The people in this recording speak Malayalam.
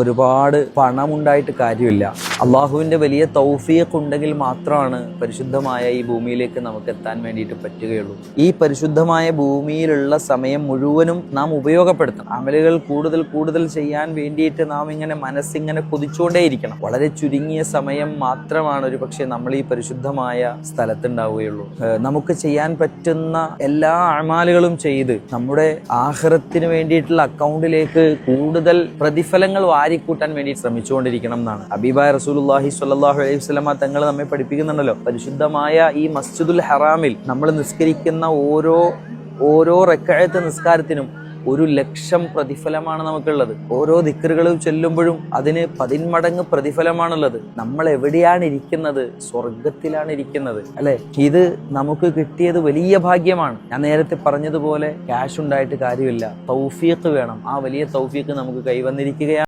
ഒരുപാട് പണമുണ്ടായിട്ട് കാര്യമില്ല. അള്ളാഹുവിൻ്റെ വലിയ തൗഫീഖ് ഉണ്ടെങ്കിൽ മാത്രമാണ് പരിശുദ്ധമായ ഈ ഭൂമിയിലേക്ക് നമുക്ക് എത്താൻ വേണ്ടിയിട്ട് പറ്റുകയുള്ളൂ. ഈ പരിശുദ്ധമായ ഭൂമിയിലുള്ള സമയം മുഴുവനും നാം ഉപയോഗപ്പെടുത്തണം. അമലുകൾ കൂടുതൽ കൂടുതൽ ചെയ്യാൻ വേണ്ടിയിട്ട് നാം ഇങ്ങനെ മനസ്സിങ്ങനെ കൊതിച്ചുകൊണ്ടേയിരിക്കണം. വളരെ ചുരുങ്ങിയ സമയം മാത്രമാണ് ഒരു പക്ഷേ നമ്മൾ ഈ പരിശുദ്ധമായ സ്ഥലത്തുണ്ടാവുകയുള്ളൂ. നമുക്ക് ചെയ്യാൻ പറ്റുന്ന എല്ലാ അമാലുകളും ചെയ്ത് നമ്മുടെ ആഖിറത്തിന് വേണ്ടിയിട്ടുള്ള അക്കൗണ്ടിലേക്ക് കൂടുതൽ പ്രതിഫലങ്ങൾ വാരിക്കൂട്ടാൻ വേണ്ടി ശ്രമിച്ചുകൊണ്ടിരിക്കണം എന്നാണ് ഹബീബായ റസൂലുള്ളാഹി സ്വല്ലല്ലാഹു അലൈഹി വസല്ലമ തങ്ങൾ നമ്മെ പഠിപ്പിക്കുന്നുണ്ടല്ലോ. പരിശുദ്ധമായ ഈ മസ്ജിദുൽ ഹറാമിൽ നമ്മൾ നിസ്കരിക്കുന്ന ഓരോ റക്അത്ത് നിസ്കാരത്തിനും 1,00,000 പ്രതിഫലമാണ് നമുക്കുള്ളത്. ഓരോ ദിക്റുകളും ചൊല്ലുമ്പോഴും അതിന് 10 മടങ്ങ് പ്രതിഫലമാണുള്ളത്. നമ്മൾ എവിടെയാണ് ഇരിക്കുന്നത്? സ്വർഗത്തിലാണ് ഇരിക്കുന്നത്, അല്ലെ? ഇത് നമുക്ക് കിട്ടിയത് വലിയ ഭാഗ്യമാണ്. ഞാൻ നേരത്തെ പറഞ്ഞതുപോലെ ക്യാഷ് ഉണ്ടായിട്ട് കാര്യമില്ല, തൗഫീഖ് വേണം. ആ വലിയ തൗഫീഖ് നമുക്ക് കൈവന്നിരിക്കുകയാണ്.